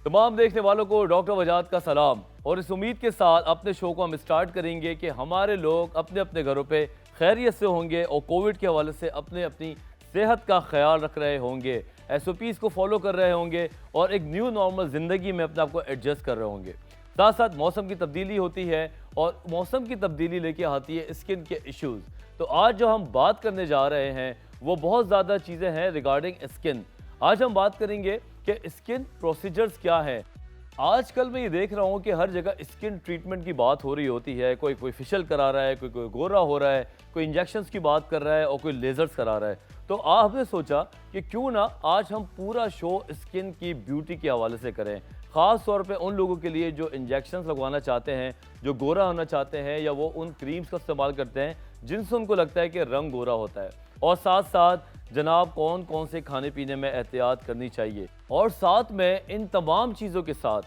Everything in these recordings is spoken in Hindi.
तमाम देखने वालों को डॉक्टर वजाद का सलाम और इस उम्मीद के साथ अपने शो को हम स्टार्ट करेंगे कि हमारे लोग अपने अपने घरों पे खैरियत से होंगे और कोविड के हवाले से अपने अपनी सेहत का ख्याल रख रहे होंगे, SOPs को फॉलो कर रहे होंगे और एक न्यू नॉर्मल ज़िंदगी में अपने आप को एडजस्ट कर रहे होंगे। साथ साथ मौसम की तब्दीली होती है और मौसम की तब्दीली लेके आती है स्किन के इश्यूज़। तो आज जो हम बात करने जा रहे हैं वो बहुत ज़्यादा चीज़ें हैं रिगार्डिंग स्किन। आज हम बात करेंगे कि स्किन प्रोसीजर्स क्या है। आजकल मैं ये देख रहा हूँ कि हर जगह स्किन ट्रीटमेंट की बात हो रही होती है। कोई फेशियल करा रहा है, कोई गोरा हो रहा है, कोई इंजेक्शंस की बात कर रहा है और कोई लेज़र्स करा रहा है। तो आपने सोचा कि क्यों ना आज हम पूरा शो स्किन की ब्यूटी के हवाले से करें, ख़ास तौर पे उन लोगों के लिए जो इंजेक्शंस लगवाना चाहते हैं, जो गोरा होना चाहते हैं या वो उन क्रीम्स का इस्तेमाल करते हैं जिनसे उनको लगता है कि रंग गोरा होता है। और साथ साथ जनाब कौन कौन से खाने पीने में एहतियात करनी चाहिए। और साथ में इन तमाम चीज़ों के साथ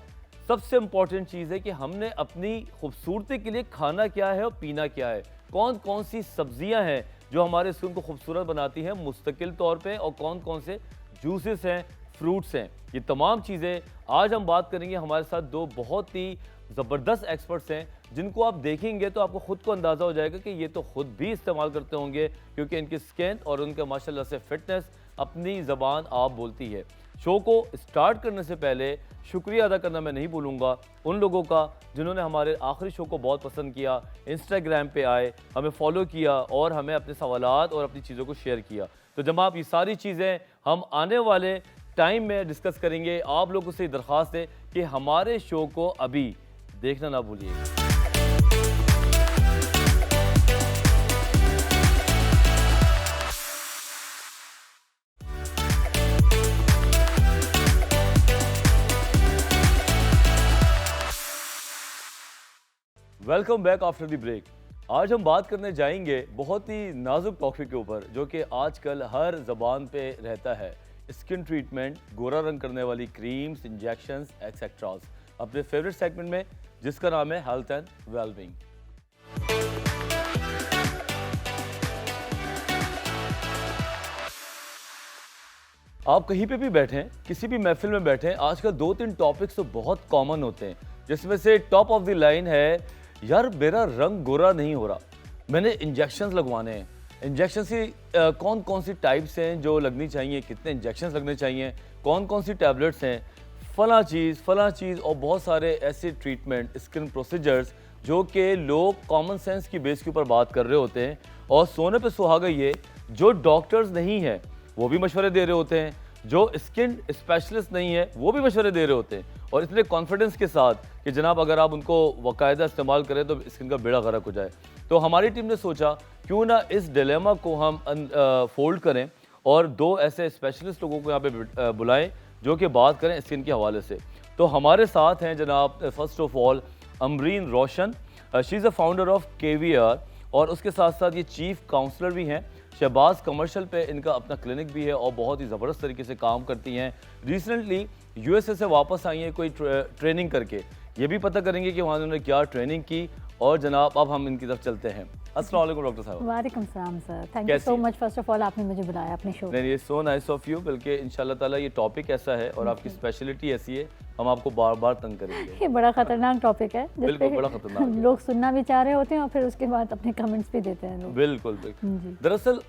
सबसे इम्पॉर्टेंट चीज़ है कि हमने अपनी खूबसूरती के लिए खाना क्या है और पीना क्या है। कौन कौन सी सब्जियां हैं जो हमारे स्किन को खूबसूरत बनाती हैं मुस्तकिल तौर पे और कौन कौन से जूसेस हैं, फ्रूट्स हैं। ये तमाम चीज़ें आज हम बात करेंगे। हमारे साथ दो बहुत ही ज़बरदस्त एक्सपर्ट्स हैं जिनको आप देखेंगे तो आपको ख़ुद को अंदाज़ा हो जाएगा कि ये तो ख़ुद भी इस्तेमाल करते होंगे, क्योंकि इनकी स्किन और उनके माशाल्लाह से फिटनेस अपनी ज़बान आप बोलती है। शो को स्टार्ट करने से पहले शुक्रिया अदा करना मैं नहीं भूलूंगा उन लोगों का जिन्होंने हमारे आखिरी शो को बहुत पसंद किया, इंस्टाग्राम पे आए, हमें फॉलो किया और हमें अपने सवालात और अपनी चीज़ों को शेयर किया। तो जब आप ये सारी चीज़ें हम आने वाले टाइम में डिस्कस करेंगे। आप लोगों से दरख्वास्त है कि हमारे शो को अभी देखना ना भूलिएगा। Welcome back after the break. आज हम बात करने जाएंगे बहुत ही नाजुक टॉपिक के ऊपर जो कि आजकल हर ज़बान पे रहता है। स्किन ट्रीटमेंट, गोरा रंग करने वाली क्रीम्स, इंजेक्शंस एक्सेट्रास, अपने फेवरेट सेगमेंट में जिसका नाम है हेल्थ एंड वेलबींग। आप कहीं पे भी बैठें, किसी भी महफिल में बैठें, आजकल दो तीन टॉपिक्स तो बहुत कॉमन होते हैं, जिसमें से टॉप ऑफ द लाइन है यार मेरा रंग गोरा नहीं हो रहा, मैंने इंजेक्शंस लगवाने हैं। इंजेक्शन की कौन कौन सी टाइप्स हैं जो लगनी चाहिए, कितने इंजेक्शंस लगने चाहिए, कौन कौन सी टैबलेट्स हैं, फ़लाँ चीज़ और बहुत सारे ऐसे ट्रीटमेंट, स्किन प्रोसीजर्स जो कि लोग कॉमन सेंस की बेस के ऊपर बात कर रहे होते हैं। और सोने पे सुहागा ये जो डॉक्टर्स नहीं हैं वो भी मशवरे दे रहे होते हैं, जो स्किन स्पेशलिस्ट नहीं है वो भी मशवरे दे रहे होते हैं, और इतने कॉन्फिडेंस के साथ कि जनाब अगर आप उनको बाकायदा इस्तेमाल करें तो स्किन का बेड़ा गर्क हो जाए। तो हमारी टीम ने सोचा क्यों ना इस डिलेमा को हम फोल्ड करें और दो ऐसे स्पेशलिस्ट लोगों को यहाँ पे बुलाएं जो कि बात करें स्किन के हवाले से। तो हमारे साथ हैं जनाब first of all Amreen Roshan, she is a founder of KVR और उसके साथ साथ ये चीफ काउंसलर भी हैं। शहबाज कमर्शियल पे इनका अपना क्लिनिक भी है और बहुत ही ज़बरदस्त तरीके से काम करती हैं। रिसेंटली USA से वापस आई हैं कोई ट्रेनिंग करके, ये भी पता करेंगे कि वहाँ उन्होंने क्या ट्रेनिंग की। और जनाब अब हम इनकी तरफ चलते हैं। अस्सलाम वालेकुम डॉक्टर साहब। वालेकुम सलाम sir, thank you so much first of all आपने मुझे बुलाया अपने शो। नहीं, ये सो नाइस ऑफ यू, बल्कि इंशाल्लाह ताला ये टॉपिक ऐसा है और आपकी स्पेशलिटी ऐसी है, हम आपको बार बार तंग करेंगे। ये बड़ा खतरनाक टॉपिक है, बिल्कुल बड़ा खतरनाक लोग सुनना भी चाह रहे होते हैं और फिर उसके बाद अपने कमेंट्स भी देते हैं लोग। बिल्कुल बिल्कुल। दरअसल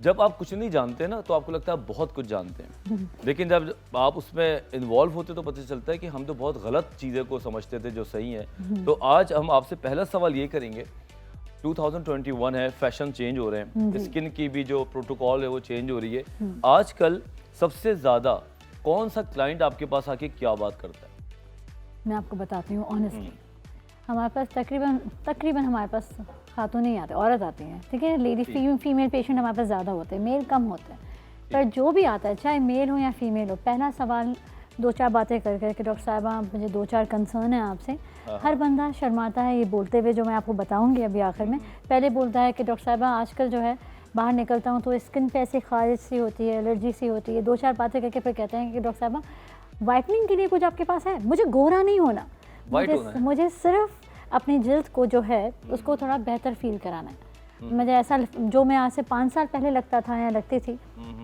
जब आप कुछ नहीं जानते ना तो आपको लगता है आप बहुत कुछ जानते हैं, लेकिन जब आप उसमें इन्वॉल्व होते तो पता चलता है कि हम तो बहुत गलत चीज़ें को समझते थे जो सही है। तो आज हम आपसे पहला सवाल ये करेंगे, 2021 है, फैशन चेंज हो रहे हैं, स्किन की भी जो प्रोटोकॉल है वो चेंज हो रही है। आजकल सबसे ज़्यादा कौन सा क्लाइंट आपके पास आके क्या बात करता है? मैं आपको बताती हूँ ऑनेस्टली, हमारे पास तकरीबन हमारे पास खातून नहीं आते, औरत आती हैं, ठीक है। लेडी फीमेल पेशेंट हमारे पास ज़्यादा होते हैं, मेल कम होते हैं। पर जो भी आता है चाहे मेल हो या फीमेल हो, पहला सवाल दो चार बातें कर कर के डॉक्टर साहबा मुझे दो चार कंसर्न है आपसे। हर बंदा शर्माता है ये बोलते हुए, जो मैं आपको बताऊंगी अभी आखिर में। पहले बोलता है कि डॉक्टर साहबा आजकल जो है बाहर निकलता हूँ तो स्किन पे ऐसी खारिश सी होती है, एलर्जी सी होती है। दो चार बातें करके फिर कहते हैं कि डॉक्टर साहबा वाइटनिंग के लिए कुछ आपके पास है? मुझे गोरा नहीं होना, मुझे सिर्फ अपनी जल्द को जो है उसको थोड़ा बेहतर फील कराना है। मुझे ऐसा जो मैं आज से 5 साल पहले लगता था या लगती थी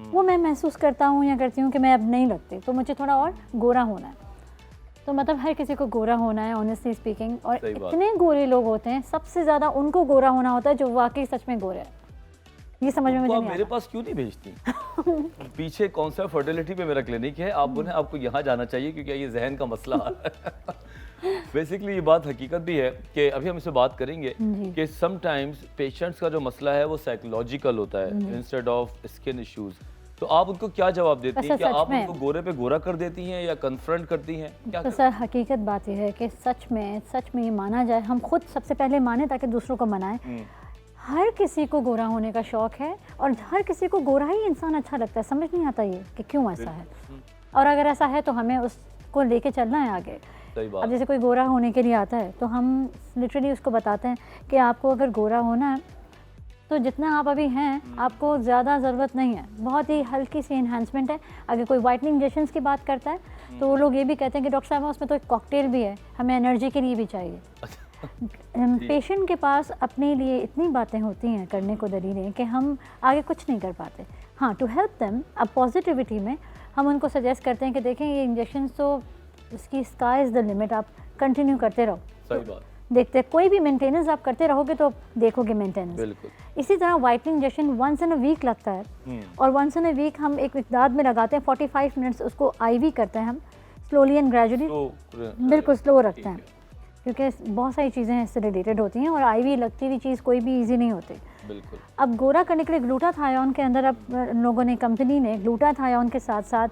वो मैं महसूस करता हूँ या करती हूँ कि मैं अब नहीं लगती, तो मुझे थोड़ा और गोरा होना है। तो मतलब हर किसी को गोरा होना है ऑनेस्टली स्पीकिंग, और सही बात। इतने गोरे लोग होते हैं, सबसे ज़्यादा उनको गोरा होना होता है जो वाकई सच में गोरे हैं। ये समझ में तो मुझे आप नहीं मेरे आता। पास क्यों नहीं भेजती? पीछे कौन सा फर्टिलिटी पे मेरा क्लिनिक है, आप बोले आपको यहाँ जाना चाहिए क्योंकि ये जहन का मसला है। बेसिकली ये बात हकीकत भी है कि अभी हम इससे बात करेंगे जी। कि समटाइम्स पेशेंट्स का जो मसला है वो साइकोलॉजिकल होता है इंस्टेड ऑफ स्किन इश्यूज। तो आप उनको क्या जवाब देती हैं? वैसे क्या सच आप में- उनको गोरे पे गोरा कर देती हैं या कन्फ्रंट करती हैं? क्या तो करती सर हकीकत बात यह है कि सच में ये माना जाए, हम खुद सबसे पहले माने ताकि दूसरों को मनाएं। हैं? हर किसी को गोरा होने का शौक है और हर किसी को गोरा ही इंसान अच्छा लगता है। समझ नहीं आता ये कि क्यों ऐसा है, और अगर ऐसा है तो हमें उसको लेके चलना है आगे। सही अब बात। जैसे कोई गोरा होने के लिए आता है तो हम लिटरली उसको बताते हैं कि आपको अगर गोरा होना है तो जितना आप अभी हैं आपको ज़्यादा ज़रूरत नहीं है, बहुत ही हल्की सी इन्हांसमेंट है। अगर कोई वाइटनिंग इंजेक्शंस की बात करता है तो वो लोग ये भी कहते हैं कि डॉक्टर साहब उसमें तो एक कॉकटेल भी है, हमें एनर्जी के लिए भी चाहिए। पेशेंट के पास अपने लिए इतनी बातें होती हैं करने को दलीलें कि हम आगे कुछ नहीं कर पाते। हाँ, टू हेल्प देम अब पॉजिटिविटी में हम उनको सजेस्ट करते हैं कि देखें ये इंजेक्शन तो इसकी स्काई इज़ द लिमिट, आप कंटिन्यू करते रहो। सही बात। देखते कोई भी मेंटेनेंस आप करते रहोगे तो देखोगे मेंटेनेंस। बिल्कुल। इसी तरह whitening injection once in a week लगता है और वंस इन अ वीक हम एक मिकदार में लगाते हैं। 45 मिनट्स उसको आईवी करते हैं हम, स्लोली एंड ग्रेजुअली, बिल्कुल स्लो रखते हैं क्योंकि बहुत सारी चीज़ें इससे रिलेटेड होती हैं और आईवी लगती हुई चीज़ कोई भी इजी नहीं होती। बिल्कुल। अब गोरा करने के लिए ग्लूटाथायोन के अंदर अब लोगों ने, कंपनी ने ग्लूटाथायोन के साथ साथ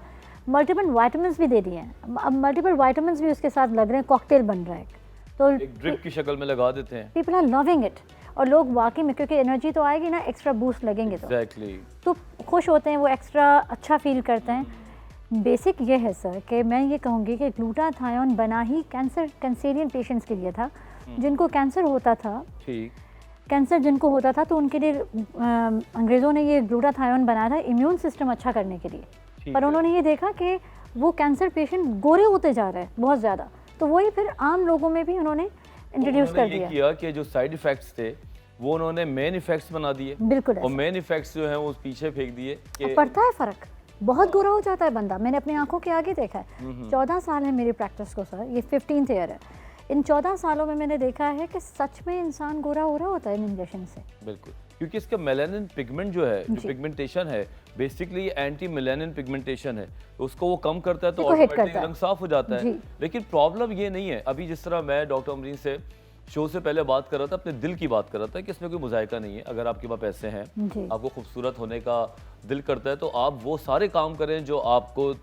मल्टीपल वाइटामिन्स भी दे दिए हैं। अब मल्टीपल वाइटामिन्स भी उसके साथ लग रहे हैं, कॉकटेल बन रहा है। तो एक ड्रिप की शक्ल में लगा देते हैं। पीपल आर लविंग इट, और लोग वाकई में, क्योंकि एनर्जी तो आएगी ना, एक्स्ट्रा बूस्ट लगेंगे एग्जैक्टली। तो खुश होते हैं, वो एक्स्ट्रा अच्छा फील करते हैं। बेसिक ये है सर कि मैं ये कहूँगी कि ग्लूटाथायोन बना ही कैंसरियन पेशेंट्स के लिए था, जिनको कैंसर होता था। ठीक। कैंसर जिनको होता था तो उनके लिए अंग्रेज़ों ने ये ग्लूटाथायोन बनाया था इम्यून सिस्टम अच्छा करने के लिए। पर उन्होंने ये देखा कि वो कैंसर पेशेंट गोरे होते जा रहे हैं बहुत ज़्यादा, तो वही फिर आम लोगों में भी उन्होंने इंट्रोड्यूस कर दिया। ये किया कि जो साइड इफेक्ट्स थे वो उन्होंने मेन इफेक्ट्स बना दिए। बिल्कुल और मेन इफेक्ट्स जो हैं वो पीछे फेंक दिए कि पड़ता है फ़र्क, बहुत गोरा हो जाता है बंदा। मैंने अपनी आंखों के आगे देखा है। 14 साल है मेरी प्रैक्टिस को सर, ये 15th ईयर है। इन 14 सालों में मैंने देखा है कि सच में इंसान गोरा हो रहा होता है इन इंजेक्शन से। बिल्कुल, क्योंकि इसका मेलानिन पिगमेंट जो है, जो जी। पिगमेंटेशन है, बेसिकली एंटी मेलानिन पिगमेंटेशन है, तो उसको वो कम करता है तो इसको hit ऑटोमेटिक करता है। रंग साफ हो जाता है। जी। लेकिन प्रॉब्लम ये नहीं है। अभी जिस तरह मैं डॉक्टर अमरीन से शो से पहले बात कर रहा था, अपने दिल की बात कर रहा था कि इसमें कोई मुजायका नहीं है। अगर आपके पास पैसे हैं, जी। आपको खूबसूरत होने का दिल करता है, तो आप वो सारे काम करें जो आपको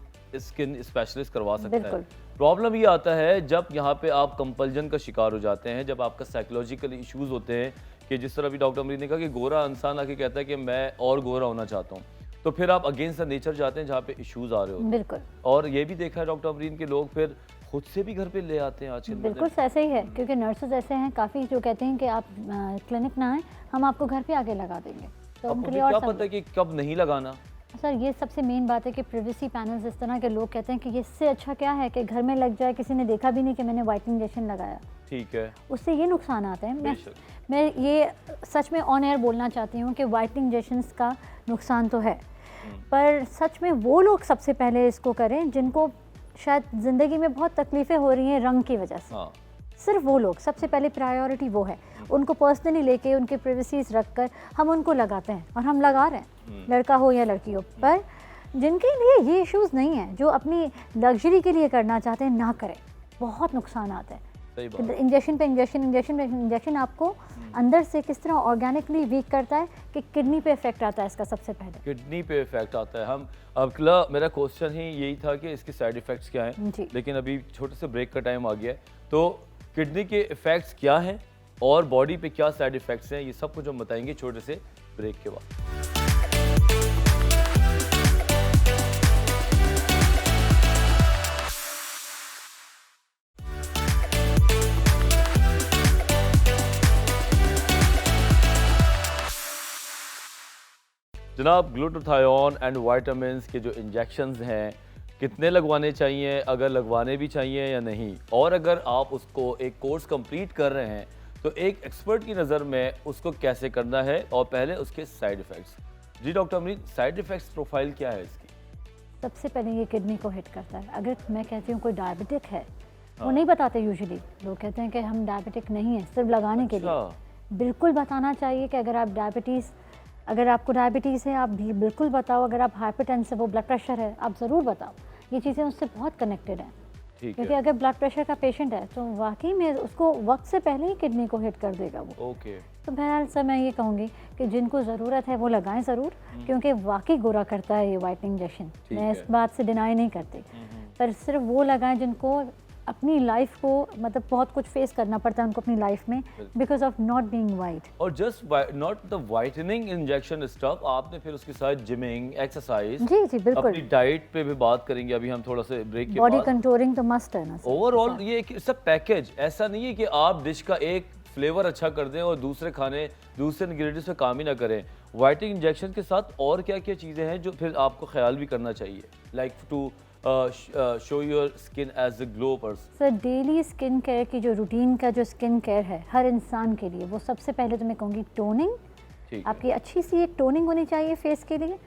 स्किन स्पेशलिस्ट करवा सकता है। बिल्कुल। प्रॉब्लम ये आता है जब यहाँ पे आप कंपल्जन का शिकार हो जाते हैं, जब आपका साइकोलॉजिकल इश्यूज होते हैं कि जिस तरह अभी डॉक्टर अमरीन ने कहा कि गोरा इंसान आके कहता है कि मैं और गोरा होना चाहता हूँ, तो फिर आप अगेंस्ट द नेचर जाते हैं जहाँ पे इश्यूज आ रहे होते हैं। बिल्कुल और ये भी देखा है डॉक्टर अमरीन के लोग फिर खुद से भी घर पे ले आते हैं आजकल। बिल्कुल ऐसे ही है, क्योंकि नर्सेज ऐसे हैं काफ़ी जो कहते हैं कि आप क्लिनिक ना आए, हम आपको घर पे आके लगा देंगे। तो अब उनके मुझे लिए और क्या सब- पता है कि कब नहीं लगाना। सर ये सबसे मेन बात है कि प्रिवेसी पैनल्स इस तरह के लोग कहते हैं कि इससे अच्छा क्या है कि घर में लग जाए, किसी ने देखा भी नहीं कि मैंने वाइटनिंग इंजेक्शन लगाया। ठीक है। उससे ये नुकसान आते हैं। बेशक। मैं ये सच में ऑन एयर बोलना चाहती हूँ कि वाइटनिंग इंजेक्शंस का नुकसान तो है, पर सच में वो लोग सबसे पहले इसको करें जिनको शायद ज़िंदगी में बहुत तकलीफ़ें हो रही हैं रंग की वजह से। हाँ। सिर्फ वो लोग, सबसे पहले प्रायोरिटी वो है। उनको पर्सनली लेके उनके प्रिवेसीज रख कर हम उनको लगाते हैं, और हम लगा रहे हैं, लड़का हो या लड़की हो। पर जिनके लिए ये इश्यूज़ नहीं है, जो अपनी लग्जरी के लिए करना चाहते हैं, ना करें, बहुत नुकसान आते हैं। सही बात। इंजेक्शन पे इंजेक्शन, इंजेक्शन पे इंजेक्शन आपको अंदर से किस तरह ऑर्गेनिकली वीक करता है कि किडनी पे इफेक्ट आता है इसका सबसे पहले। किडनी पे इफेक्ट आता है। हम अगला मेरा क्वेश्चन ही यही था कि इसके साइड इफेक्ट्स क्या हैं, जी। लेकिन अभी छोटे से ब्रेक का टाइम आ गया है। तो किडनी के इफेक्ट्स क्या हैं और बॉडी पे क्या साइड इफेक्ट्स हैं, ये सब कुछ हम बताएंगे छोटे से ब्रेक के बाद। जनाब, ग्लूटाथायोन एंड वाइटामिन्स के जो इंजेक्शंस हैं कितने लगवाने चाहिए, अगर लगवाने भी चाहिए या नहीं, और अगर आप उसको एक कोर्स कंप्लीट कर रहे हैं तो एक एक्सपर्ट की नज़र में उसको कैसे करना है, और पहले उसके साइड इफ़ेक्ट्स। जी doctor Amreen, side effects profile क्या है इसकी? सबसे पहले ये किडनी को हिट करता है। अगर मैं कहती हूँ कोई डायबिटिक है वो नहीं बताते यूजुअली, लोग कहते हैं कि हम डायबिटिक नहीं है, सिर्फ लगाने के लिए। बिल्कुल बताना चाहिए कि अगर आपको डायबिटीज़ है आप भी बिल्कुल बताओ, अगर आप हाइपरटेंसिव हो, ब्लड प्रेशर है, आप ज़रूर बताओ। ये चीज़ें उससे बहुत कनेक्टेड हैं, क्योंकि अगर ब्लड प्रेशर का पेशेंट है तो वाकई में उसको वक्त से पहले ही किडनी को हिट कर देगा वो। ओके। तो बहरहाल सर मैं ये कहूँगी कि जिनको ज़रूरत है वो लगाएं ज़रूर, क्योंकि वाकई गोरा करता है ये वाइटनिंग इंजेक्शन, मैं इस बात से डिनाई नहीं करती। पर सिर्फ वो लगाएं जिनको अपनी लाइफ को मतलब बहुत कुछ फेस करना पड़ता है उनको अपनी लाइफ में, because of not being white. और just not the whitening injection stuff, आपने फिर उसके साथ जिमिंग, एक्सरसाइज, जी जी बिल्कुल, अपनी डाइट पे भी बात करेंगे अभी हम थोड़ा सा ब्रेक के बाद। बॉडी कंट्रोलिंग तो मस्ट है ना। ओवरऑल ये एक सब पैकेज, ऐसा नहीं है कि आप डिश का एक फ्लेवर अच्छा कर दें और दूसरे इंग्रेडिएंट्स पे काम ही ना करें। वाइटनिंग इंजेक्शन के साथ और क्या क्या चीज़ें हैं जो फिर आपको ख्याल भी करना चाहिए, like to show your skin as a glow person? Sir daily skin care की जो रूटीन का जो स्किन केयर है हर इंसान के लिए, वो सबसे पहले तो मैं कहूँगी टोनिंग। आपकी अच्छी सी एक टोनिंग होनी चाहिए फेस के लिए,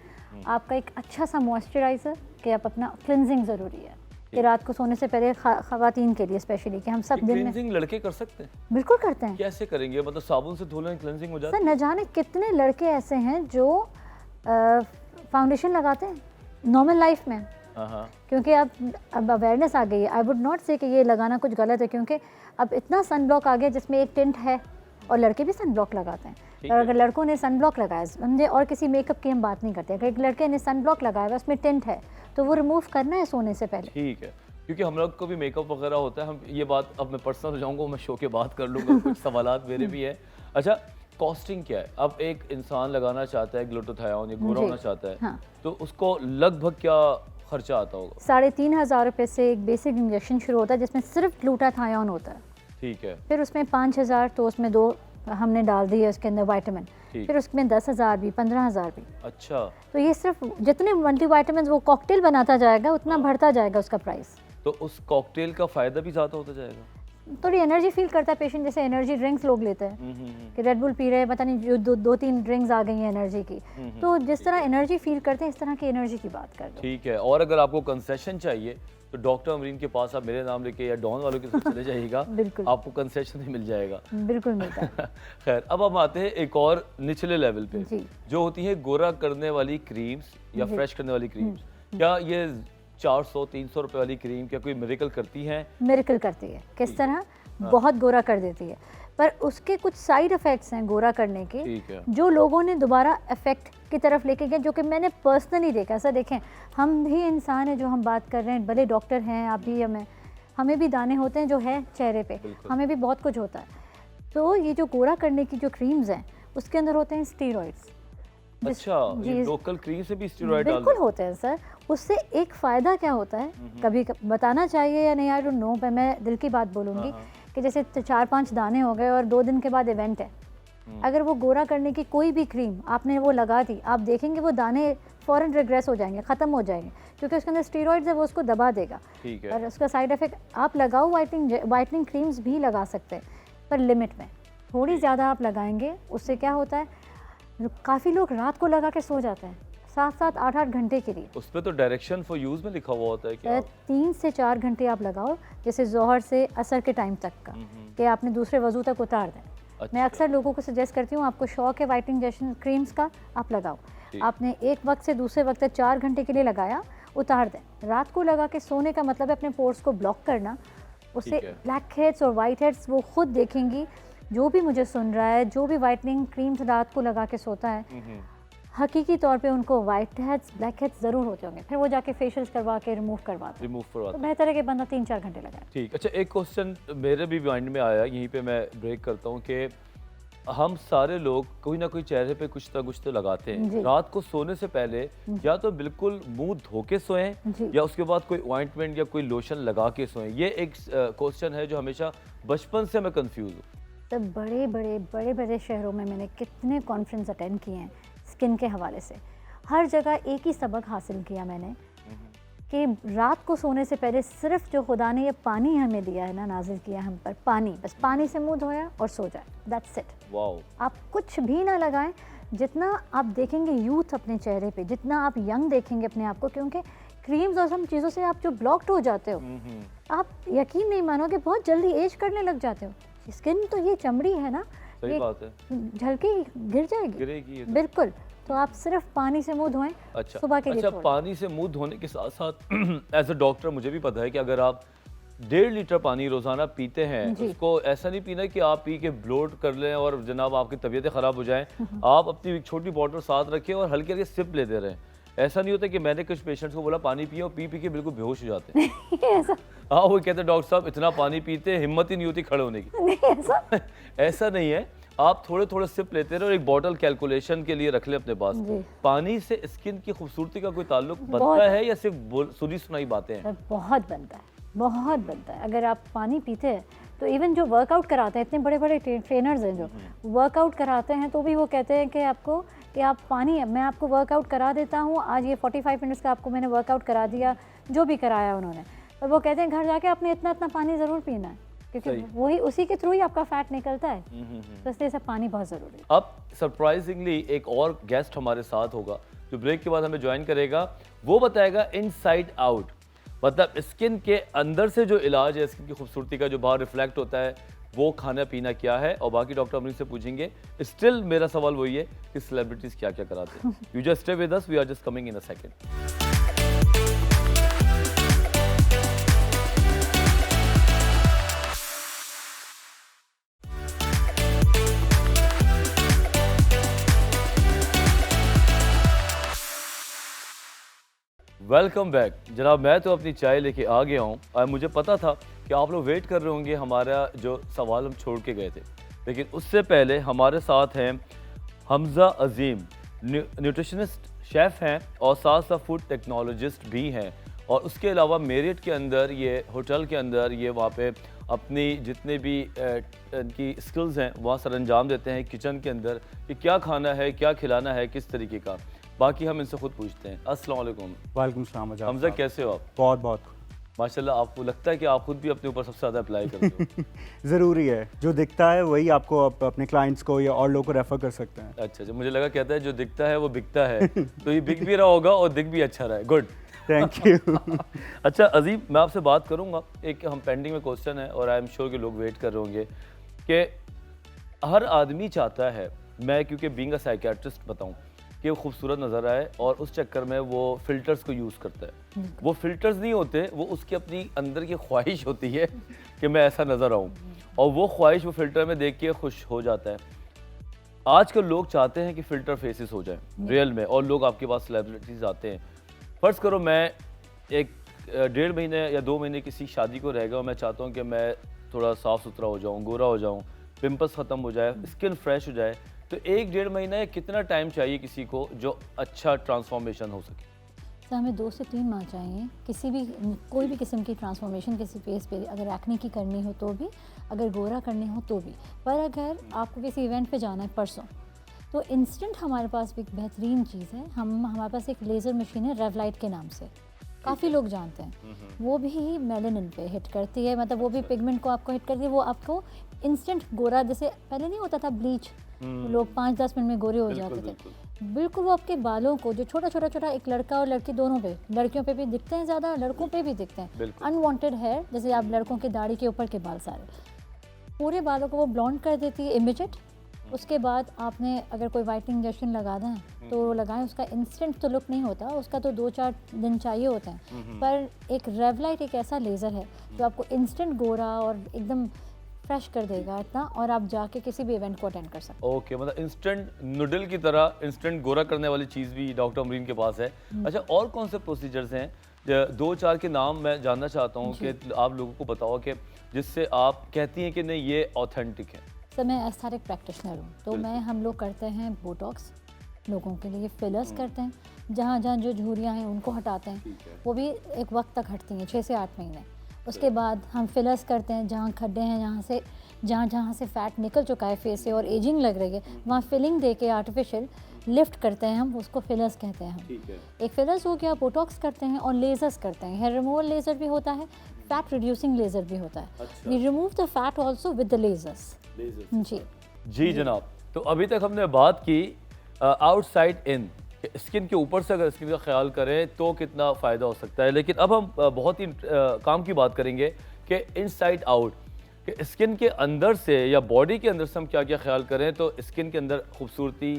आपका एक अच्छा सा मॉइस्चराइज़र, कि आप अपना क्लिनजिंग ज़रूरी है कि रात को सोने से पहले ख़वातीन के लिए स्पेशली, कि हम सब दिन में क्लींजिंग लड़के कर सकते हैं? बिल्कुल करते हैं। कैसे करेंगे? मतलब साबुन से धो लें क्लींजिंग हो जाती है? सर न जाने कितने लड़के ऐसे हैं जो फाउंडेशन लगाते हैं नॉर्मल लाइफ में, क्योंकि अब अवेयरनेस आ गई है। आई वुड नॉट से कि ये लगाना कुछ गलत है, क्योंकि अब इतना सन ब्लॉक आ गया जिसमें एक टिंट है, और लड़के भी सन ब्लॉक लगाते हैं। और अगर लड़कों ने सन ब्लॉक लगाया, समझे, और किसी मेकअप की हम बात नहीं करते, अगर एक लड़के ने सन ब्लॉक लगाया हुआ उसमें टिंट है तो वो रिमूव करना है सोने से पहले। ठीक है, क्योंकि हम लोग को भी मेकअप वगैरह होता है। हम ये बात अब मैं पर्सनल हो जाऊँगा, मैं शो के बाद कर लूँगा, कुछ सवालात मेरे भी है। अच्छा, कॉस्टिंग क्या है? अब एक इंसान लगाना चाहता है ग्लूटाथायोन या गोरा होना चाहता है, हाँ। तो उसको लगभग क्या खर्चा आता होगा? 3,500 रुपये से एक बेसिक इंजेक्शन शुरू होता है जिसमें सिर्फ ग्लूटाथायोन होता है। ठीक है। फिर उसमें 5,000, तो उसमें 2 हमने डाल दी है उसके अंदर विटामिन। फिर उसमें 10,000 भी, 15,000 भी। अच्छा, तो ये सिर्फ जितने मल्टीविटामिन वो कॉकटेल बनाता जाएगा उतना बढ़ता जाएगा उसका प्राइस। तो उस कॉकटेल का फ़ायदा भी ज़्यादा होता जाएगा? थोड़ी एनर्जी फील करता है पेशेंट, जैसे एनर्जी ड्रिंक्स लोग लेते हैं कि रेड बुल पी रहे हैं, पता नहीं जो 2-3 ड्रिंक्स आ गई हैं एनर्जी की, तो जिस तरह एनर्जी फील करते हैं इस तरह की एनर्जी की बात कर रहे हैं। ठीक है। और अगर आपको कंसेशन चाहिए तो डॉक्टर अमरीन के पास आप मेरे नाम लेके या डॉन वालों के साथ चले जाइएगा, बिल्कुल आपको कंसेशन ही मिल जाएगा। बिल्कुल मिलता है। खैर, अब हम आते हैं एक और निचले लेवल पे, जी। जो होती है गोरा करने वाली क्रीम्स या फ्रेश करने वाली क्रीम्स। क्या ये 400-300 रुपए वाली क्रीम क्या कोई मिरेकल करती हैं? मिरेकल करती है। किस तरह? बहुत गोरा कर देती है, पर उसके कुछ साइड इफ़ेक्ट्स हैं गोरा करने के, जो लोगों ने दोबारा इफ़ेक्ट की तरफ लेके गए, जो कि मैंने पर्सनली देखा। सर देखें, हम भी इंसान हैं जो हम बात कर रहे हैं, भले डॉक्टर हैं आप भी, हमें भी दाने होते हैं जो है चेहरे पे, हमें भी बहुत कुछ होता है। तो ये जो गोरा करने की जो क्रीम्स हैं उसके अंदर होते हैं स्टीरॉइड्स। अच्छा, ये लोकल क्रीम से भी स्टीरॉइड बिल्कुल होते हैं सर। उससे एक फ़ायदा क्या होता है, कभी बताना चाहिए या नहीं, आई डोंट नो, पर मैं दिल की बात बोलूँगी कि जैसे 4-5 दाने हो गए और 2 दिन के बाद इवेंट है, अगर वो गोरा करने की कोई भी क्रीम आपने वो लगा दी, आप देखेंगे वो दाने फ़ौरन रिग्रेस हो जाएंगे, ख़त्म हो जाएंगे, क्योंकि उसके अंदर स्टीरॉइड्स है, वो उसको दबा देगा। ठीक है। और उसका साइड इफ़ेक्ट आप लगाओ, वाइटनिंग क्रीम्स भी लगा सकते हैं, पर लिमिट में। थोड़ी ज़्यादा आप लगाएंगे उससे क्या होता है, काफ़ी लोग रात को लगा के सो जाते हैं 7-7, 8-8 घंटे के लिए। उस पर तो डायरेक्शन फॉर यूज़ में लिखा हुआ होता है कि 3 से 4 घंटे आप लगाओ, जैसे जोहर से असर के टाइम तक का, कि आपने दूसरे वजू तक उतार दें। मैं अक्सर लोगों को सजेस्ट करती हूँ, आपको शौक है वाइटनिंग इंजेक्शन क्रीम्स का, आप लगाओ। आपने एक वक्त से दूसरे वक्त तक 4 घंटे के लिए लगाया, उतार दें। रात को लगा के सोने का मतलब है अपने पोर्स को ब्लॉक करना। उससे ब्लैक हेड्स और वाइट हेड्स वो खुद देखेंगी। जो भी मुझे सुन रहा है, जो भी वाइटनिंग क्रीम्स रात को लगा के सोता है, हकीकी तौर पे उनको वाइट हेड्स, ब्लैक हेड्स ज़रूर होते होंगे, फिर वो जाके फेशियल्स करवा के रिमूव करवाते हैं, तो बेहतर है कि बंदा 3-4 घंटे लगाए। ठीक। अच्छा, एक क्वेश्चन मेरे भी माइंड में आया, यहीं पे मैं ब्रेक करता हूँ कि हम सारे लोग कोई ना कोई चेहरे पे कुछ ना कुछ तो लगाते हैं। रात को सोने से पहले या तो बिल्कुल मुंह धो के सोएं या उसके बाद कोई ऑइंटमेंट या कोई लोशन लगा के सोएं। ये एक क्वेश्चन है जो हमेशा बचपन से मैं कंफ्यूज हूँ। तो बड़े बड़े शहरों में मैंने कितने कॉन्फ्रेंस अटेंड किए हैं स्किन के हवाले से, हर जगह एक ही सबक हासिल किया मैंने कि रात को सोने से पहले सिर्फ जो खुदा ने ये पानी हमें दिया है ना, नाजिल किया हम पर, पानी, बस पानी से मुंह धोया और सो जाए, दैट्स इट। वाओ। आप कुछ भी ना लगाएं। जितना आप देखेंगे यूथ अपने चेहरे पे, जितना आप यंग देखेंगे अपने आप को, क्योंकि क्रीम्स और सब चीज़ों से आप जो ब्लॉक्ड हो जाते हो, आप यकीन नहीं मानोगे बहुत जल्दी एज करने लग जाते हो। स्किन तो ये चमड़ी है ना, सही बात है, झलके गिर जाएगी, गिरेगी ये तो। बिल्कुल। तो आप सिर्फ पानी से मुंह धोएं, अच्छा सुबह के लिए अच्छा, छोड़ दें। पानी से मुंह धोने के साथ साथ एज अ डॉक्टर मुझे भी पता है कि अगर आप 1.5 लीटर पानी रोजाना पीते हैं, जी। उसको ऐसा नहीं पीना कि आप पी के ब्लोट कर लें और जनाब आपकी तबीयतें ख़राब हो जाएं। आप अपनी एक छोटी बॉटल साथ रखें और हल्के हल्के सिप लेते रहें। ऐसा नहीं होता कि मैंने कुछ पेशेंट्स को बोला पानी पिए और पी पी के बिल्कुल बेहोश हो जाते हैं। ऐसा हाँ, वो कहते हैं डॉक्टर साहब इतना पानी पीते हैं, हिम्मत ही नहीं होती खड़े होने की। नहीं, ऐसा ऐसा नहीं है, आप थोड़े थोड़े सिप लेते रहे और एक बॉटल कैलकुलेशन के लिए रख ले अपने पास। जी। पानी से स्किन की खूबसूरती का कोई ताल्लुक बहुत। बनता है या सिर्फ सुनी सुनाई बातें हैं? बहुत बनता है, बहुत बनता है। अगर आप पानी पीते हैं तो इवन जो वर्कआउट कराते हैं, इतने बड़े बड़े ट्रेनर्स हैं जो वर्कआउट कराते हैं, तो भी वो कहते हैं कि आपको कि आप पानी, मैं आपको वर्कआउट करा देता हूँ, आज ये 45 मिनट्स का आपको मैंने वर्कआउट करा दिया, जो भी कराया उन्होंने, और वो कहते हैं घर जाके आपने इतना इतना पानी ज़रूर पीना है, क्योंकि वही उसी के थ्रू ही आपका फैट निकलता है। तो इसलिए सब पानी बहुत ज़रूरी है। अब सरप्राइजिंगली एक और गेस्ट हमारे साथ होगा जो ब्रेक के बाद हमें ज्वाइन करेगा। वो बताएगा इनसाइड आउट, मतलब स्किन के अंदर से जो इलाज है स्किन की खूबसूरती का, जो बाहर रिफ्लेक्ट होता है, वो खाना पीना क्या है। और बाकी डॉक्टर अमरीन से पूछेंगे। स्टिल मेरा सवाल वही है कि सेलिब्रिटीज़ क्या क्या कराते हैं। You just stay with us, we are just coming in a second. Welcome back जनाब। मैं तो अपनी चाय लेके आ गया हूँ और मुझे पता था कि आप लोग वेट कर रहे होंगे हमारा जो सवाल हम छोड़ के गए थे, लेकिन उससे पहले हमारे साथ हैं हमजा अजीम, न्यूट्रिशनिस्ट, शेफ़ हैं और साथ साथ फूड टेक्नोलॉजिस्ट भी हैं। और उसके अलावा मेरिट के अंदर, ये होटल के अंदर, ये वहाँ पे अपनी जितने भी इनकी स्किल्स हैं वहाँ सर अंजाम देते हैं किचन के अंदर कि क्या खाना है, क्या खिलाना है, किस तरीके का। बाकी हम इनसे खुद पूछते हैं। अस्सलाम वालेकुम। वालेकुम सलाम। हमजा कैसे हो आप? बहुत बहुत माशाल्लाह। आपको लगता है कि आप खुद भी अपने ऊपर सबसे ज़्यादा अप्लाई करते हो? ज़रूरी है, जो दिखता है वही आपको अपने क्लाइंट्स को या और लोगों को रेफर कर सकते हैं। अच्छा, जो मुझे लगा कहता है जो दिखता है वो बिकता है। तो ये बिक भी रहा होगा और दिख भी अच्छा रहा है। Good, thank you. अच्छा अजीम, मैं आपसे बात करूंगा। एक हम पेंडिंग में क्वेश्चन है और आई एम श्योर कि लोग वेट कर रहे होंगे कि हर आदमी चाहता है, मैं क्योंकि बीइंग अ साइकियाट्रिस्ट बताऊं, कि वो खूबसूरत नज़र आए और उस चक्कर में वो फ़िल्टर्स को यूज़ करता है। वो फ़िल्टर्स नहीं होते, वो उसकी अपनी अंदर की ख्वाहिश होती है कि मैं ऐसा नज़र आऊँ, और वो ख्वाहिश वो फ़िल्टर में देख के खुश हो जाता है। आजकल लोग चाहते हैं कि फ़िल्टर फेसेस हो जाएं रियल में, और लोग आपके पास सेलिब्रिटीज़ आते हैं। फ़र्ज़ करो मैं एक 1.5 महीने या 2 महीने किसी शादी को रह गया और मैं चाहता हूँ कि मैं थोड़ा साफ़ सुथरा हो जाऊँ, गोरा हो जाऊँ, पिंपल्स ख़त्म हो जाए, स्किन फ्रेश हो जाए, तो 1-1.5 महीना या कितना टाइम चाहिए किसी को जो अच्छा ट्रांसफॉर्मेशन हो सके? तो हमें 2 से 3 माह चाहिए किसी भी, कोई भी किस्म की ट्रांसफॉर्मेशन किसी फेस पे, अगर एक्ने की करनी हो तो भी, अगर गोरा करनी हो तो भी। पर अगर आपको किसी इवेंट पे जाना है परसों, तो इंस्टेंट हमारे पास भी एक बेहतरीन चीज़ है। हमारे पास एक लेज़र मशीन है रेवलाइट के नाम से, काफ़ी लोग जानते हैं। वो भी मेलानिन पे हिट करती है, मतलब वो भी पिगमेंट को आपको हिट करती है। वो आपको इंस्टेंट गोरा, जैसे पहले नहीं होता था ब्लीच, लोग 5-10 मिनट में गोरे हो जाते थे, बिल्कुल वो आपके बालों को, जो छोटा छोटा छोटा, एक लड़का और लड़की दोनों पे, लड़कियों पे भी दिखते हैं ज़्यादा, लड़कों पे भी दिखते हैं अनवांटेड हेयर, जैसे आप लड़कों की दाढ़ी के ऊपर के बाल, सारे पूरे बालों को वो ब्लॉन्ड कर देती है इमीडिएट। उसके बाद आपने अगर कोई वाइटनिंग इंजेक्शन लगा दें तो लगाएं, उसका इंस्टेंट तो लुक नहीं होता, उसका तो 2-4 दिन चाहिए होते हैं। पर एक रेवलाइट एक ऐसा लेज़र है जो आपको इंस्टेंट गोरा और एकदम फ्रेश कर देगा इतना, और आप जाके किसी भी इवेंट को अटेंड कर सकते हैं। ओके, मतलब इंस्टेंट नूडल की तरह इंस्टेंट गोरा करने वाली चीज़ भी डॉक्टर अमरीन के पास है। अच्छा, और कौन से प्रोसीजर्स हैं? 2-4 के नाम मैं जानना चाहता हूँ कि आप लोगों को बताओ कि जिससे आप कहती हैं कि नहीं ये ऑथेंटिक है। सर मैं एस्थेटिक प्रैक्टिशनर हूँ, तो हम लोग करते हैं बोटॉक्स लोगों के लिए, फिलर्स करते हैं, जहाँ जहाँ जो झुर्रियाँ हैं उनको हटाते हैं, वो भी एक वक्त तक हटती हैं, 6 से 8 महीने। उसके बाद हम फिलर्स करते हैं जहाँ खड्डे हैं, जहाँ जहाँ से फ़ैट निकल चुका है फेस से और एजिंग लग रही है, वहाँ फिलिंग दे के आर्टिफिशियल लिफ्ट करते हैं, हम उसको फिलर्स कहते हैं हम। एक फिलर्स हो गया, बोटॉक्स करते हैं, और लेज़र्स करते हैं। हेयर रिमूवल लेज़र भी होता है, फैट रिड्यूसिंग लेज़र भी होता है। We remove the fat also with the lasers. जी जी जनाब, तो अभी तक हमने बात की आउटसाइड इन, कि स्किन के ऊपर से अगर स्किन का ख्याल करें तो कितना फ़ायदा हो सकता है। लेकिन अब हम बहुत ही काम की बात करेंगे कि इनसाइड आउट, कि स्किन के अंदर से या बॉडी के अंदर से हम क्या क्या ख्याल करें तो स्किन के अंदर खूबसूरती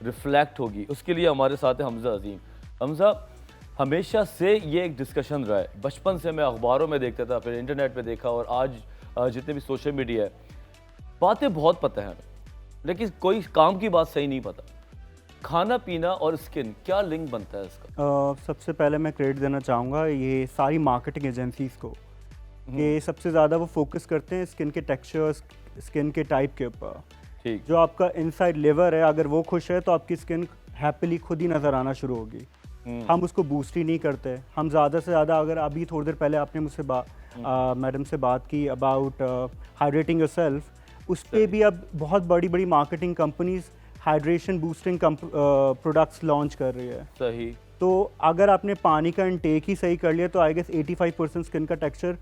रिफ्लेक्ट होगी। उसके लिए हमारे साथ है हमज़ा अज़ीम। हमज़ा, हमेशा से ये एक डिस्कशन रहा है, बचपन से मैं अखबारों में देखता था, फिर इंटरनेट पे देखा, और आज जितने भी सोशल मीडिया है, बातें बहुत पता है लेकिन कोई काम की बात सही नहीं पता। खाना पीना और स्किन, क्या लिंक बनता है इसका? सबसे पहले मैं क्रेडिट देना चाहूँगा ये सारी मार्केटिंग एजेंसीज़ को, कि सबसे ज़्यादा वो फोकस करते हैं स्किन के टेक्सचर्स, स्किन के टाइप के ऊपर। ठीक। जो आपका इनसाइड लिवर है, अगर वो खुश है तो आपकी स्किन हैप्पीली खुद ही नज़र आना शुरू होगी। हम उसको बूस्ट ही नहीं करते। हम ज़्यादा से ज़्यादा, अगर अभी थोड़ी देर पहले आपने मुझसे मैडम से बात की अबाउट हाइड्रेटिंग योरसेल्फ, उस पर भी अब बहुत बड़ी बड़ी marketing companies hydration boosting products launch कर रही है। सही। तो अगर आपने पानी का इंटेक ही सही कर लिया तो आई गेस 85% स्किन का टेक्सचर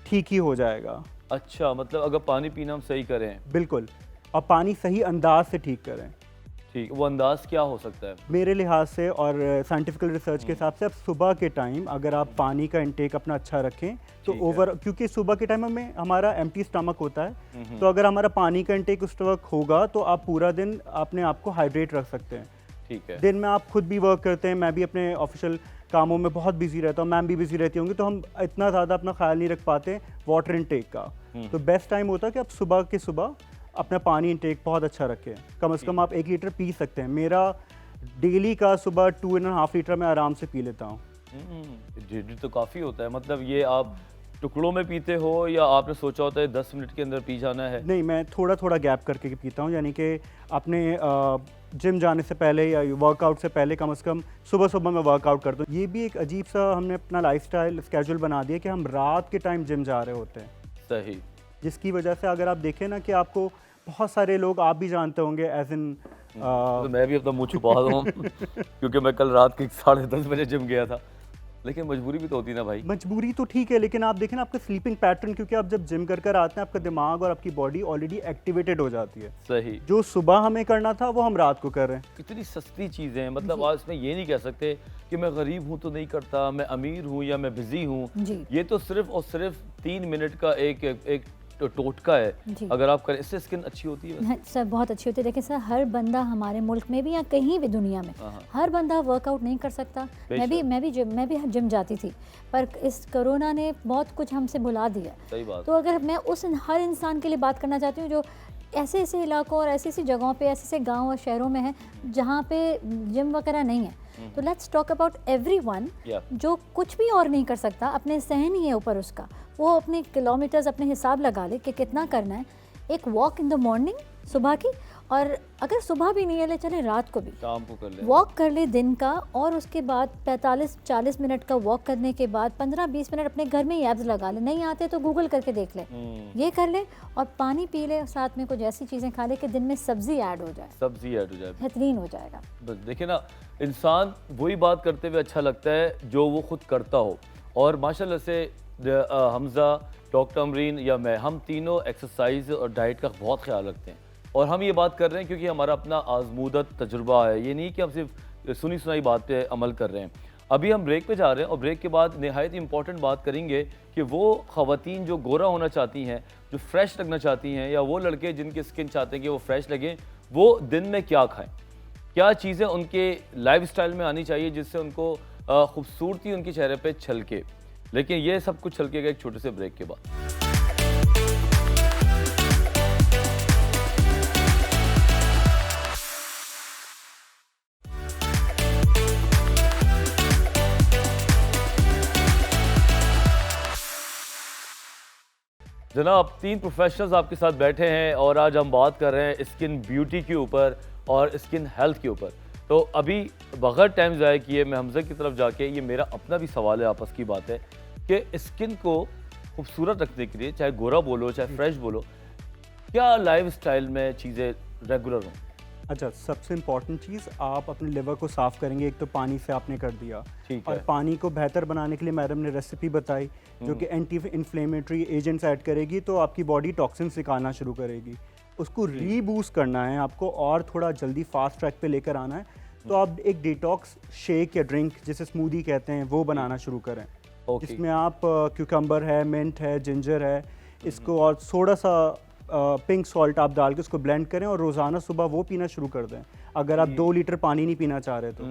ठीक ही हो जाएगा। अच्छा, मतलब अगर पानी पीना हम सही करें। बिल्कुल, और पानी सही अंदाज से ठीक करें। ठीक, वो अंदाज क्या हो सकता है? मेरे लिहाज से और साइंटिफिकल रिसर्च के हिसाब से अब सुबह के टाइम अगर आप पानी का इंटेक अपना अच्छा रखें तो क्योंकि सुबह के टाइम में हमारा एम्प्टी स्टमक होता है, तो अगर हमारा पानी का इंटेक उस वक्त होगा तो आप पूरा दिन अपने आप को हाइड्रेट रख सकते हैं। ठीक है। दिन में आप खुद भी वर्क करते हैं, मैं भी अपने ऑफिशियल कामों में बहुत बिजी रहता हूँ, मैम भी बिजी रहती होंगी, तो हम इतना ज़्यादा अपना ख्याल नहीं रख पाते वाटर इंटेक का। तो बेस्ट टाइम होता है कि आप सुबह के सुबह अपना पानी इंटेक बहुत अच्छा रखें। कम से कम आप 1 लीटर पी सकते हैं। मेरा डेली का सुबह 2.5 लीटर मैं आराम से पी लेता हूँ। डेली तो काफ़ी होता है। मतलब ये आप टुकड़ों में पीते हो या आपने सोचा होता है 10 मिनट के अंदर पी जाना है? नहीं, मैं थोड़ा थोड़ा गैप करके पीता हूँ, यानी कि अपने जिम जाने से पहले या वर्कआउट से पहले कम से कम सुबह सुबह मैं वर्कआउट करता हूँ। ये भी एक अजीब सा हमने अपना लाइफस्टाइल स्केड्यूल बना दिया कि हम रात के टाइम जिम जा रहे होते हैं। सही। जिसकी वजह से अगर आप देखें ना कि आपको बहुत सारे लोग, आप भी जानते होंगे एज इन तो मैं भी अपना मुंह छुपा रहा हूँ क्योंकि मैं कल रात के 10:30 बजे जिम गया था, लेकिन मजबूरी भी तो होती ना भाई। मजबूरी तो ठीक है, लेकिन आप देखें ना आपका स्लीपिंग पैटर्न, क्योंकि आप जब जिम कर आते हैं आपका दिमाग और आपकी बॉडी ऑलरेडी एक्टिवेटेड हो जाती है। सही। जो सुबह हमें करना था वो हम रात को कर रहे हैं। कितनी सस्ती चीज़ें हैं। मतलब आज इसमें ये नहीं कह सकते कि मैं गरीब हूँ तो नहीं करता, मैं अमीर हूँ या मैं बिजी हूँ। ये तो सिर्फ और सिर्फ 3 मिनट का एक टोटका है। अगर आप करें, इससे स्किन अच्छी होती है। सर बहुत अच्छी होती है। देखिए सर, हर बंदा हमारे मुल्क में भी या कहीं भी दुनिया में हर बंदा वर्कआउट नहीं कर सकता। मैं भी जिम जाती थी, पर इस कोरोना ने बहुत कुछ हमसे भुला दिया। सही बात। तो अगर मैं उस हर इंसान के लिए बात करना चाहती हूँ जो ऐसे ऐसे इलाकों और ऐसी ऐसी जगहों पे, ऐसे ऐसे गांव और शहरों में है जहाँ पे जिम वगैरह नहीं है। तो लेट्स टॉक अबाउट एवरीवन जो कुछ भी और नहीं कर सकता, अपने सहन ही है ऊपर उसका, वो अपने किलोमीटर्स अपने हिसाब लगा ले कि कितना करना है। एक वॉक इन द मॉर्निंग सुबह की, और अगर सुबह भी नहीं है ले चले रात को भी शाम को कर ले, वॉक कर ले दिन का, और उसके बाद 45-40 मिनट का वॉक करने के बाद 15-20 मिनट अपने घर में ही एब्स लगा ले। नहीं आते तो गूगल करके देख ले, ये कर ले, और पानी पी ले, साथ में कुछ ऐसी चीज़ें खा ले कि दिन में सब्जी ऐड हो जाए, बेहतरीन हो जाएगा। देखिए ना, इंसान वही बात करते हुए अच्छा लगता है जो वो खुद करता हो। और माशाल्लाह से हमज़ा, डॉक्टर अमरीन या मैं, हम तीनों एक्सरसाइज और डाइट का बहुत ख्याल रखते हैं। और हम ये बात कर रहे हैं क्योंकि हमारा अपना आजमूदा तजुर्बा है। ये नहीं कि हम सिर्फ सुनी सुनाई बात पे अमल कर रहे हैं। अभी हम ब्रेक पे जा रहे हैं और ब्रेक के बाद निहायत इंपॉर्टेंट बात करेंगे कि वो ख़वातीन जो गोरा होना चाहती हैं, जो फ्रेश लगना चाहती हैं, या वो लड़के जिनकी स्किन चाहते हैं कि वो फ्रेश लगें, वो दिन में क्या खाएं, क्या चीज़ें उनके लाइफस्टाइल में आनी चाहिए जिससे उनको खूबसूरती उनके चेहरे पे छलके। लेकिन ये सब कुछ छलकेगा एक छोटे से ब्रेक के बाद। जनाब, 3 प्रोफेशनल्स आपके साथ बैठे हैं और आज हम बात कर रहे हैं स्किन ब्यूटी के ऊपर और स्किन हेल्थ के ऊपर। तो अभी बगैर टाइम ज़ाया किए मैं हमज़ा की तरफ जाके, ये मेरा अपना भी सवाल है, आपस की बात है कि स्किन को खूबसूरत रखने के लिए, चाहे गोरा बोलो चाहे फ्रेश बोलो, क्या लाइफस्टाइल में चीज़ें रेगुलर हों? अच्छा, सबसे इम्पॉर्टेंट चीज़, आप अपने लिवर को साफ़ करेंगे। एक तो पानी से आपने कर दिया, और पानी को बेहतर बनाने के लिए मैडम ने रेसिपी बताई जो कि एंटी इन्फ्लेमेटरी एजेंट्स ऐड करेगी, तो आपकी बॉडी टॉक्सिन्स निकालना शुरू करेगी। उसको रीबूस्ट करना है आपको और थोड़ा जल्दी फास्ट ट्रैक पे लेकर आना है। तो आप एक डिटॉक्स शेक या ड्रिंक जिसे स्मूदी कहते हैं वो बनाना शुरू करें। ओके। इसमें आप क्यूकम्बर है, मिंट है, जिंजर है, इसको और थोड़ा सा पिंक सॉल्ट आप डाल के उसको ब्लेंड करें और रोज़ाना सुबह वो पीना शुरू कर दें, अगर आप 2 लीटर पानी नहीं पीना चाह रहे तो।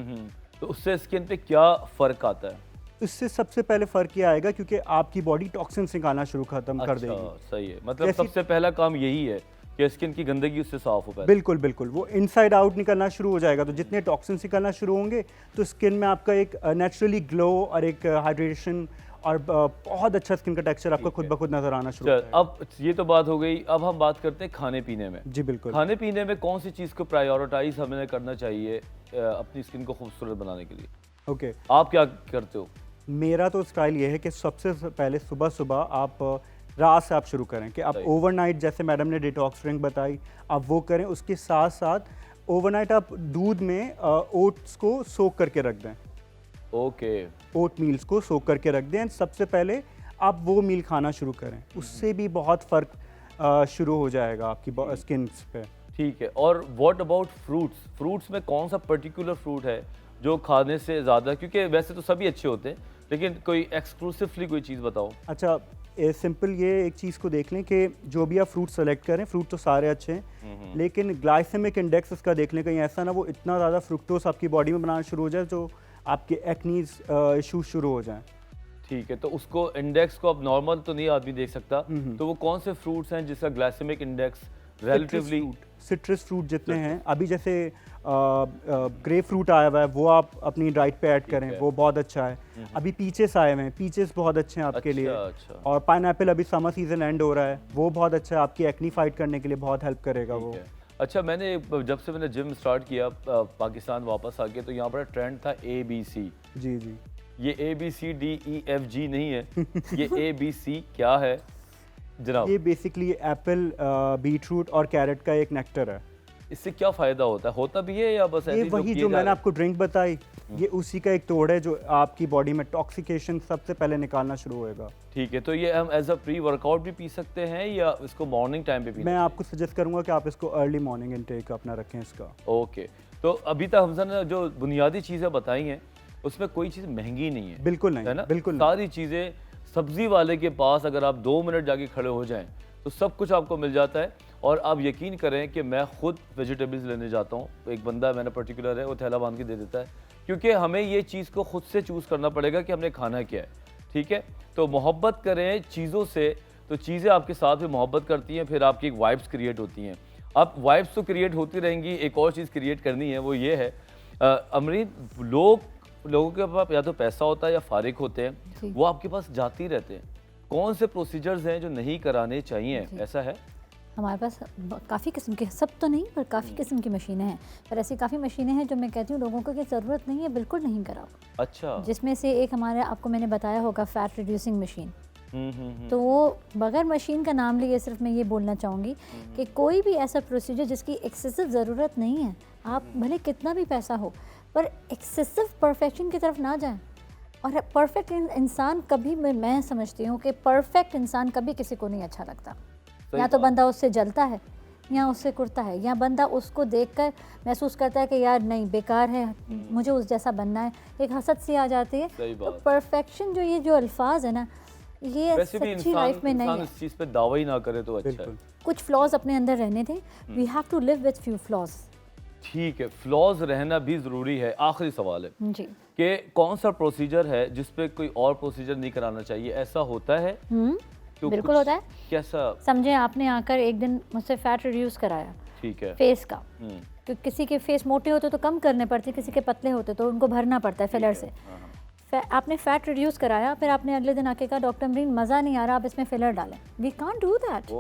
तो उससे स्किन पे क्या फ़र्क आता है? इससे सबसे पहले फ़र्क ये आएगा क्योंकि आपकी बॉडी टॉक्सिन्स निकालना शुरू खत्म कर देगी। सही है, मतलब सबसे पहला काम यही है कि स्किन की गंदगी उससे साफ हो पाए। बिल्कुल बिल्कुल, वो इनसाइड आउट निकलना शुरू हो जाएगा, तो जितने टॉक्सिन्स निकलना शुरू होंगे तो स्किन में आपका एक नेचुरली ग्लो और एक हाइड्रेशन और बहुत अच्छा स्किन का टेक्सचर आपका खुद ब खुद नजर आना शुरू हो चल, अब ये तो बात हो गई, अब हम बात करते हैं खाने पीने में। जी बिल्कुल। खाने पीने में कौन सी चीज़ को प्रायोरिटाइज हमें करना चाहिए अपनी स्किन को खूबसूरत बनाने के लिए? ओके, आप क्या करते हो? मेरा तो स्टाइल ये है कि सबसे पहले सुबह सुबह आप रात से आप शुरू करें कि आप ओवरनाइट, जैसे मैडम ने डिटॉक्स ड्रिंक बताई, आप वो करें। उसके साथ साथ ओवरनाइट आप दूध में ओट्स को सोक करके रख दें। ओके। ओट मील्स को सोक करके रख दें। सबसे पहले आप वो मील खाना शुरू करें, उससे भी बहुत फ़र्क शुरू हो जाएगा आपकी स्किन पे। ठीक है, और व्हाट अबाउट फ्रूट्स? फ्रूट्स में कौन सा पर्टिकुलर फ्रूट है जो खाने से ज़्यादा, क्योंकि वैसे तो सभी अच्छे होते हैं लेकिन कोई एक्सक्लूसिवली कोई चीज़ बताओ। अच्छा, सिंपल ये एक चीज़ को देख लें कि जो भी आप फ्रूट सेलेक्ट करें, फ्रूट तो सारे अच्छे हैं लेकिन ग्लाइसेमिक इंडेक्स उसका देख लें, कहीं ऐसा ना वो इतना ज़्यादा फ्रुक्टोस आपकी बॉडी में बनाना शुरू हो जाए जो आपके एक्नीज इशूज शुरू हो जाएं। ठीक है, तो उसको इंडेक्स को अब नॉर्मल तो नहीं आदमी देख सकता, तो वो कौन से फ्रूट्स हैं जिसका glycemic index relatively? Citrus fruit जितने हैं, अभी जैसे ग्रेप फ्रूट आया हुआ है वो आप अपनी डाइट पे ऐड करें, वो बहुत अच्छा है। अभी पीचेस आए हुए हैं, पीचेस बहुत अच्छे हैं आपके लिए। अच्छा। और पाइनएप्पल, अभी समर सीजन एंड हो रहा है, वो बहुत अच्छा है, आपकी एक्नी फाइट करने के लिए बहुत हेल्प करेगा वो। अच्छा, जब से मैंने जिम स्टार्ट किया पाकिस्तान वापस आके, तो यहाँ पर ट्रेंड था ABC। जी जी, ये ABCDEFG नहीं है, ये ABC क्या है जनाब? ये बेसिकली एप्पल, बीटरूट और कैरेट का एक नेक्टर है। इससे क्या फ़ायदा होता है? होता भी है या बस ऐसे ये ही वही जो मैंने आपको ड्रिंक बताई, ये उसी का एक तोड़ है जो आपकी बॉडी में टॉक्सिकेशन सबसे पहले निकालना शुरू होएगा। ठीक है, तो ये हम एज अ प्री वर्कआउट भी पी सकते हैं या इसको मॉर्निंग टाइम पे पीना? मैं आपको सजेस्ट करूंगा कि आप इसको अर्ली मॉर्निंग इनटेक अपना रखें इसका। ओके, तो अभी तक हमसे ने जो बुनियादी चीज़ें बताई हैं उसमें कोई चीज़ महंगी नहीं है। बिल्कुल नहीं, है ना? बिल्कुल सारी चीज़ें सब्ज़ी वाले के पास अगर आप 2 मिनट जाके खड़े हो जाएं तो सब कुछ आपको मिल जाता है। और आप यकीन करें कि मैं खुद वेजिटेबल्स लेने जाता हूँ, एक बंदा मैंने पर्टिकुलर है, वो थैला बांध के दे देता है, क्योंकि हमें ये चीज़ को खुद से चूज़ करना पड़ेगा कि हमने खाना क्या है। ठीक है, तो मोहब्बत करें चीज़ों से, तो चीज़ें आपके साथ में मोहब्बत करती हैं, फिर आपकी एक वाइब्स क्रिएट होती हैं। अब वाइब्स तो क्रिएट होती रहेंगी, एक और चीज़ क्रिएट करनी है, वो ये है अमरीन, लोगों के पास या तो पैसा होता है या फारिग होते हैं, वो आपके पास जाते ही रहते हैं। कौन से प्रोसीजर्स हैं जो नहीं कराने चाहिए, ऐसा है? हमारे पास काफ़ी किस्म के, सब तो नहीं पर काफ़ी किस्म की मशीनें हैं, पर ऐसी काफ़ी मशीनें हैं जो मैं कहती हूँ लोगों को कि ज़रूरत नहीं है, बिल्कुल नहीं कराओ। अच्छा। जिसमें से एक हमारे, आपको मैंने बताया होगा, फैट रिड्यूसिंग मशीन। तो वो बगैर मशीन का नाम लिए सिर्फ मैं ये बोलना चाहूँगी कि कोई भी ऐसा प्रोसीजर जिसकी एक्सेसिव ज़रूरत नहीं है, आप भले कितना भी पैसा हो पर एक्सेसिव परफेक्शन की तरफ ना जाएं। और परफेक्ट इंसान कभी, मैं समझती हूँ कि परफेक्ट इंसान कभी किसी को नहीं अच्छा लगता। या तो बंदा उससे जलता है या उससे कुड़ता है, या बंदा उसको देखकर महसूस करता है कि यार नहीं, बेकार है, मुझे उस जैसा बनना है, एक हसद सी आ जाती है। तो परफेक्शन जो अल्फाज है ना, ये सच्ची लाइफ में नहीं है। इस चीज़ पे दावा ही ना करे तो अच्छा है। कुछ फ्लॉज अपने अंदर रहने थे, we have to live with few flaws. ठीक है, फ्लॉज रहना भी ज़रूरी है। आखिरी सवाल है जी कि कौन सा प्रोसीजर है जिस पे कोई और प्रोसीजर नहीं कराना चाहिए? ऐसा होता है? बिल्कुल होता है। कैसा? समझे, आपने आकर एक दिन मुझसे फैट रिड्यूस कराया, ठीक है, फेस का, क्योंकि किसी के फेस मोटे होते तो कम करने पड़ते, किसी के पतले होते तो उनको भरना पड़ता है फिलर से। आपने फैट रिड्यूस कराया, फिर आपने अगले दिन आके कहा डॉक्टर अमरीन मज़ा नहीं आ रहा, आप इसमें फिलर डालें। We can't do that,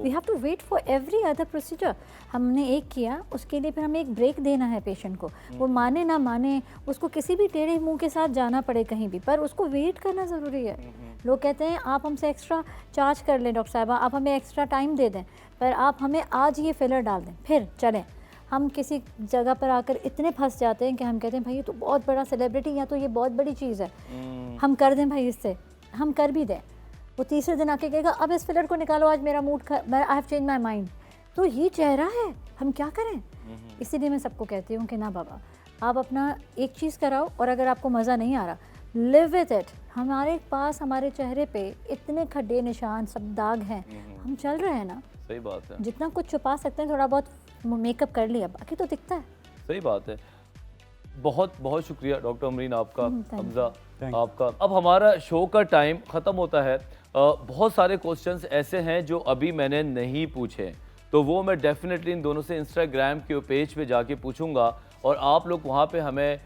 we have to wait for every other procedure. हमने एक किया, उसके लिए फिर हमें एक ब्रेक देना है पेशेंट को। वो माने ना माने, उसको किसी भी टेढ़े मुंह के साथ जाना पड़े कहीं भी, पर उसको वेट करना ज़रूरी है। लोग कहते हैं आप हमसे एक्स्ट्रा चार्ज कर लें डॉक्टर साहबा, आप हमें एक्स्ट्रा टाइम दे दें, पर आप हमें आज ये फिलर डाल दें फिर चलें। हम किसी जगह पर आकर इतने फंस जाते हैं कि हम कहते हैं भाई ये तो बहुत बड़ा सेलिब्रिटी, या तो ये बहुत बड़ी चीज़ है, हम कर दें भाई इससे, हम कर भी दें। वो तीसरे दिन आके कहेगा अब इस फिलर को निकालो, आज मेरा mood, I have change my mind. तो ये चेहरा है, हम क्या करें? इसीलिए मैं सबको कहती हूँ कि ना बाबा, आप अपना एक चीज़ कराओ और अगर आपको मज़ा नहीं आ रहा, लिव विद इट। हमारे पास हमारे चेहरे पे इतने खड्डे निशान सब दाग हैं, हम चल रहे हैं ना, सही बात है, जितना कुछ छुपा सकते हैं थोड़ा बहुत मेकअप कर लिया, बाकी तो दिखता है। सही बात है। बहुत बहुत शुक्रिया डॉक्टर अमरीन आपका, thank हमजा Thank आपका। अब हमारा शो का टाइम ख़त्म होता है। बहुत सारे क्वेश्चंस ऐसे हैं जो अभी मैंने नहीं पूछे, तो वो मैं डेफिनेटली इन दोनों से इंस्टाग्राम के पेज पे जाके पूछूंगा और आप लोग वहाँ पे हमें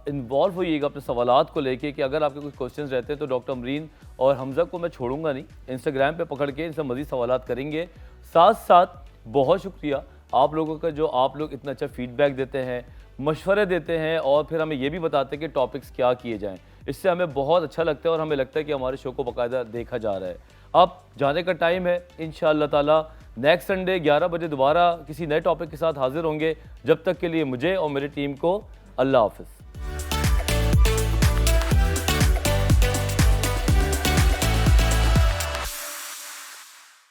इन्वॉल्व होइएगा अपने सवालात को लेके कि अगर आपके कुछ क्वेश्चंस रहते हैं तो डॉक्टर अमरीन और हमजा को मैं छोड़ूंगा नहीं, इंस्टाग्राम पे पकड़ के इनसे मज़ीद सवालात करेंगे। साथ साथ बहुत शुक्रिया आप लोगों का, जो आप लोग इतना अच्छा फीडबैक देते हैं, मशवरे देते हैं और फिर हमें ये भी बताते हैं कि टॉपिक्स क्या किए जाएँ। इससे हमें बहुत अच्छा लगता है और हमें लगता है कि हमारे शो को बाकायदा देखा जा रहा है। अब जाने का टाइम है, इंशाअल्लाह ताला नेक्स्ट संडे 11 बजे दोबारा किसी नए टॉपिक के साथ हाजिर होंगे। जब तक के लिए मुझे और मेरी टीम को अल्लाह हाफ़िज़।